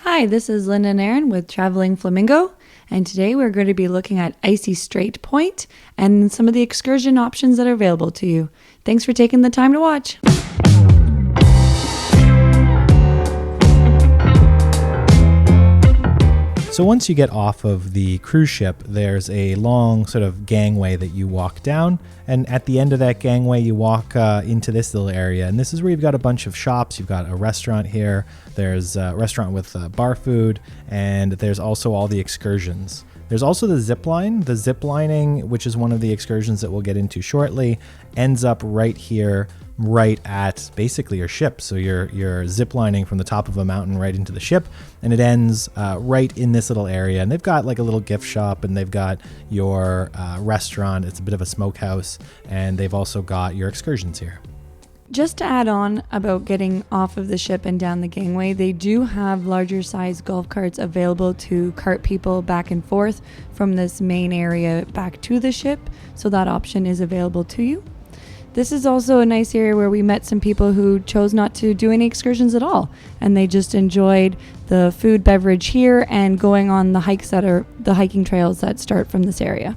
Hi, this is Linda and Aaron with Traveling Flamingo, and today we're going to be looking at Icy Strait Point and some of the excursion options that are available to you. Thanks for taking the time to watch. So once you get off of the cruise ship, there's a long sort of gangway that you walk down, and at the end of that gangway you walk into this little area, and this is where you've got a bunch of shops. You've got a restaurant here, there's a restaurant with bar food, and there's also all the excursions. There's also the zip line. The zip lining, which is one of the excursions that we'll get into shortly, ends up right here, right at basically your ship. So you're zip lining from the top of a mountain right into the ship, and it ends right in this little area. And they've got like a little gift shop, and they've got your restaurant. It's a bit of a smokehouse, and they've also got your excursions here. Just to add on about getting off of the ship and down the gangway, they do have larger size golf carts available to cart people back and forth from this main area back to the ship, so that option is available to you. This is also a nice area where we met some people who chose not to do any excursions at all, and they just enjoyed the food, beverage here and going on the hikes that are the hiking trails that start from this area.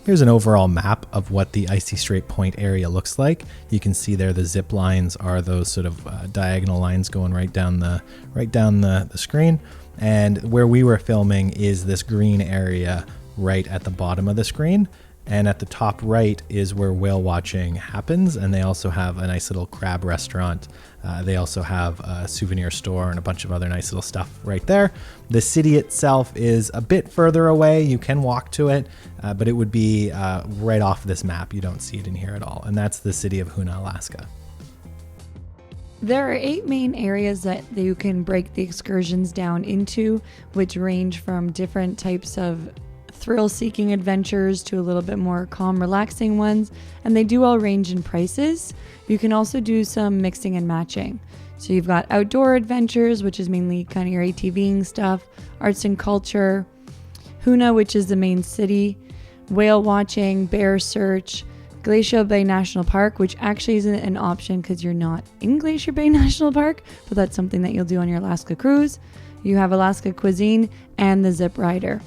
Here's an overall map of what the Icy Strait Point area looks like. You can see there the zip lines are those sort of diagonal lines going right down the screen. And where we were filming is this green area right at the bottom of the screen. And at the top right is where whale watching happens. And they also have a nice little crab restaurant. They also have a souvenir store and a bunch of other nice little stuff right there. The city itself is a bit further away. You can walk to it, but it would be right off this map. You don't see it in here at all. And that's the city of Hoonah, Alaska. There are 8 main areas that you can break the excursions down into, which range from different types of thrill-seeking adventures to a little bit more calm, relaxing ones, and they do all range in prices. You can also do some mixing and matching. So you've got outdoor adventures, which is mainly kind of your ATVing stuff, arts and culture, Hoonah, which is the main city, whale watching, bear search, Glacier Bay National Park, which actually isn't an option because you're not in Glacier Bay National Park, but that's something that you'll do on your Alaska cruise. You have Alaska Cuisine and the Zip Rider.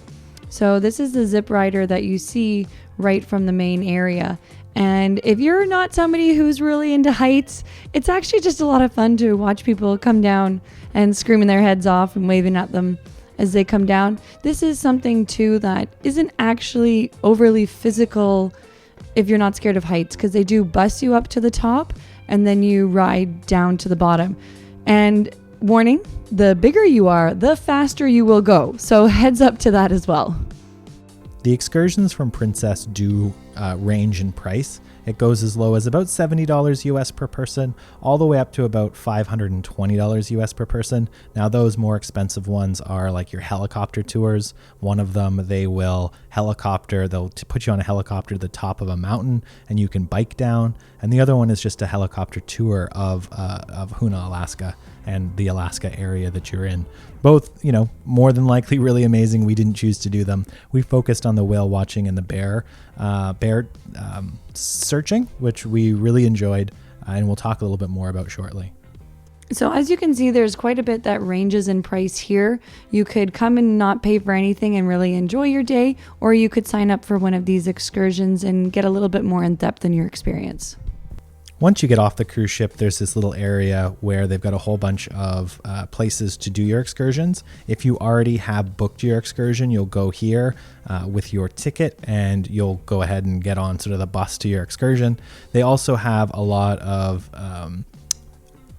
So this is the zip rider that you see right from the main area. And if you're not somebody who's really into heights, it's actually just a lot of fun to watch people come down and screaming their heads off and waving at them as they come down. This is something too that isn't actually overly physical if you're not scared of heights, because they do bus you up to the top and then you ride down to the bottom. And warning, the bigger you are, the faster you will go. So heads up to that as well. The excursions from Princess do range in price. It goes as low as about $70 US per person, all the way up to about $520 US per person. Now, those more expensive ones are like your helicopter tours. One of them, they will helicopter, they'll put you on a helicopter to the top of a mountain and you can bike down. And the other one is just a helicopter tour of Hoonah, Alaska, and the Alaska area that you're in. Both, more than likely really amazing. We didn't choose to do them. We focused on the whale watching and the bear searching, which we really enjoyed, and we'll talk a little bit more about shortly. So as you can see, there's quite a bit that ranges in price here. You could come and not pay for anything and really enjoy your day, or you could sign up for one of these excursions and get a little bit more in depth in your experience. Once you get off the cruise ship, there's this little area where they've got a whole bunch of places to do your excursions. If you already have booked your excursion, you'll go here with your ticket and you'll go ahead and get on sort of the bus to your excursion. They also have a lot of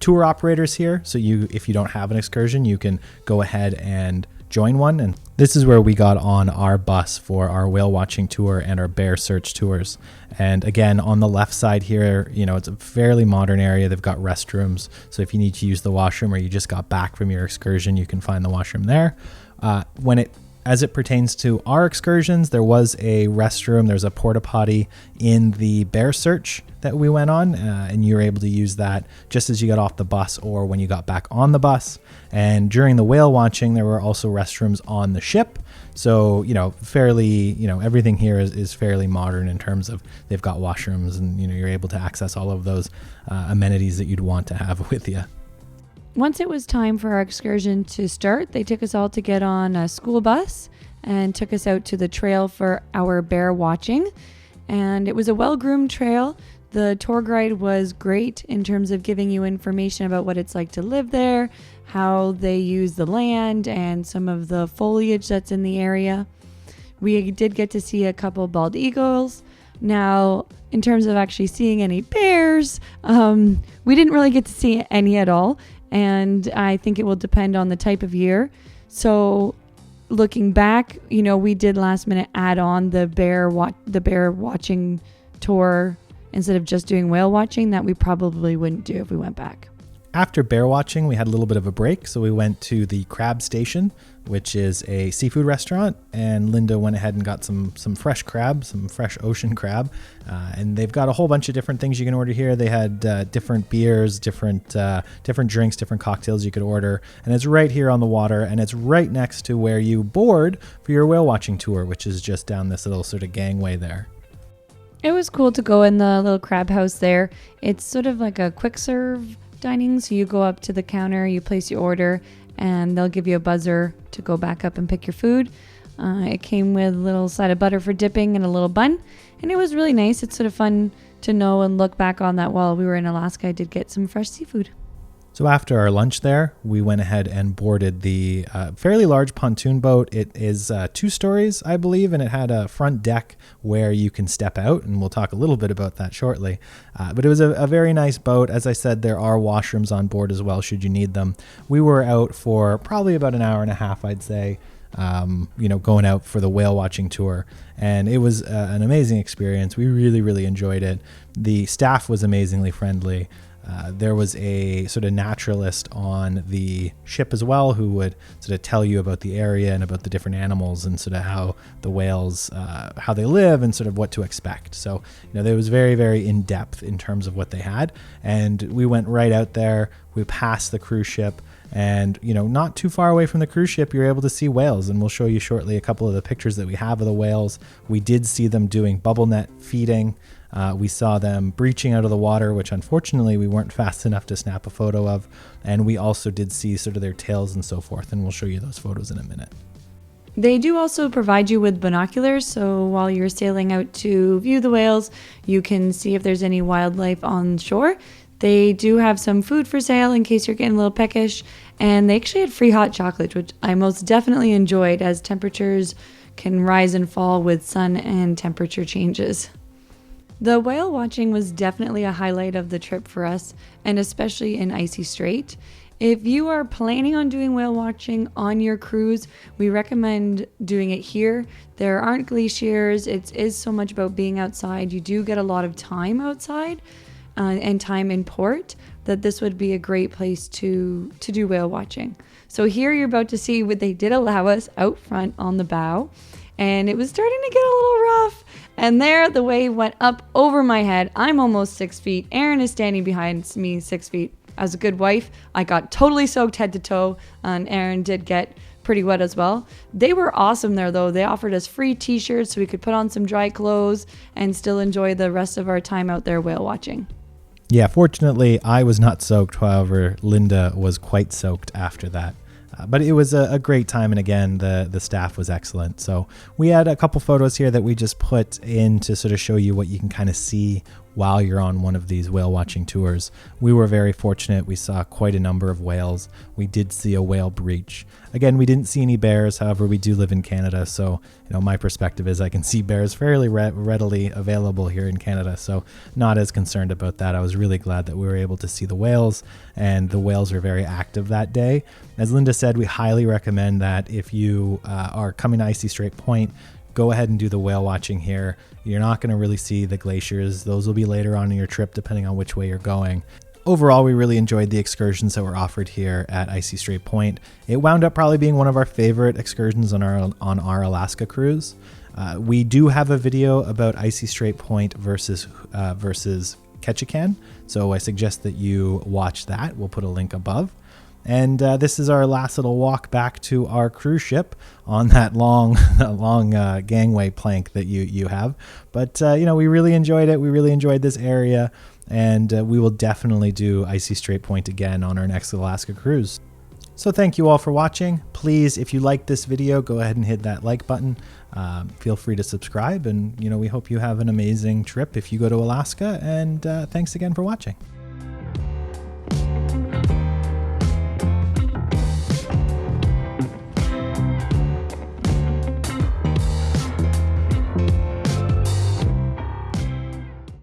tour operators here. So if you don't have an excursion, you can go ahead and join one. And this is where we got on our bus for our whale watching tour and our bear search tours. And again, on the left side here, it's a fairly modern area. They've got restrooms. So if you need to use the washroom or you just got back from your excursion, you can find the washroom there. As it pertains to our excursions, there was a restroom, there's a porta potty in the bear search that we went on, and you were able to use that just as you got off the bus or when you got back on the bus. And during the whale watching, there were also restrooms on the ship. So, fairly, everything here is fairly modern in terms of they've got washrooms and, you're able to access all of those amenities that you'd want to have with you. Once it was time for our excursion to start, they took us all to get on a school bus and took us out to the trail for our bear watching. And it was a well-groomed trail. The tour guide was great in terms of giving you information about what it's like to live there, how they use the land, and some of the foliage that's in the area. We did get to see a couple bald eagles. Now, in terms of actually seeing any bears, we didn't really get to see any at all, and I think it will depend on the type of year. So looking back, we did last minute add on the bear watching tour instead of just doing whale watching that we probably wouldn't do if we went back. After bear watching, we had a little bit of a break, so we went to the Crab Station, which is a seafood restaurant, and Linda went ahead and got some fresh crab, some fresh ocean crab, and they've got a whole bunch of different things you can order here. They had different beers, different drinks, different cocktails you could order, and it's right here on the water, and it's right next to where you board for your whale watching tour, which is just down this little sort of gangway there. It was cool to go in the little crab house there. It's sort of like a quick serve dining, so you go up to the counter, you place your order, and they'll give you a buzzer to go back up and pick your food. It came with a little side of butter for dipping and a little bun, and it was really nice. It's sort of fun to know and look back on that while we were in Alaska. I did get some fresh seafood. So after our lunch there, we went ahead and boarded the fairly large pontoon boat. It is 2 stories, I believe, and it had a front deck where you can step out, and we'll talk a little bit about that shortly. But it was a very nice boat. As I said, there are washrooms on board as well, should you need them. We were out for probably about an hour and a half, I'd say, going out for the whale watching tour, and it was an amazing experience. We really, really enjoyed it. The staff was amazingly friendly. There was a sort of naturalist on the ship as well who would sort of tell you about the area and about the different animals and sort of how the whales, how they live and sort of what to expect. So, there was very, very in depth in terms of what they had. And we went right out there. We passed the cruise ship. And, not too far away from the cruise ship, you're able to see whales. And we'll show you shortly a couple of the pictures that we have of the whales. We did see them doing bubble net feeding. We saw them breaching out of the water, which unfortunately we weren't fast enough to snap a photo of. And we also did see sort of their tails and so forth. And we'll show you those photos in a minute. They do also provide you with binoculars, so while you're sailing out to view the whales, you can see if there's any wildlife on shore. They do have some food for sale in case you're getting a little peckish, and they actually had free hot chocolate, which I most definitely enjoyed as temperatures can rise and fall with sun and temperature changes. The whale watching was definitely a highlight of the trip for us, and especially in Icy Strait. If you are planning on doing whale watching on your cruise, we recommend doing it here. There aren't glaciers. It is so much about being outside. You do get a lot of time outside and time in port that this would be a great place to do whale watching. So here you're about to see what they did allow us out front on the bow, and it was starting to get a little rough. And there the wave went up over my head. I'm almost 6 feet. Aaron is standing behind me 6 feet. As a good wife, I got totally soaked head to toe, and Aaron did get pretty wet as well. They were awesome there, though. They offered us free t-shirts so we could put on some dry clothes and still enjoy the rest of our time out there whale watching. Yeah, fortunately, I was not soaked. However, Linda was quite soaked after that. But it was a great time, and again, the staff was excellent. So we had a couple photos here that we just put in to sort of show you what you can kind of see while you're on one of these whale watching tours. We were very fortunate. We saw quite a number of whales. We did see a whale breach. Again, we didn't see any bears. However, we do live in Canada, so my perspective is I can see bears fairly readily available here in Canada, so not as concerned about that. I was really glad that we were able to see the whales, and the whales are very active that day. As Linda said, we highly recommend that if you are coming to Icy Strait Point, go ahead and do the whale watching here. You're not going to really see the glaciers. Those will be later on in your trip, depending on which way you're going. Overall, we really enjoyed the excursions that were offered here at Icy Strait Point. It wound up probably being one of our favorite excursions on our Alaska cruise. We do have a video about Icy Strait Point versus Ketchikan, so I suggest that you watch that. We'll put a link above. And this is our last little walk back to our cruise ship on that long gangway plank that you have. But, we really enjoyed it. We really enjoyed this area. And we will definitely do Icy Strait Point again on our next Alaska cruise. So thank you all for watching. Please, if you liked this video, go ahead and hit that like button. Feel free to subscribe. And, we hope you have an amazing trip if you go to Alaska. And thanks again for watching.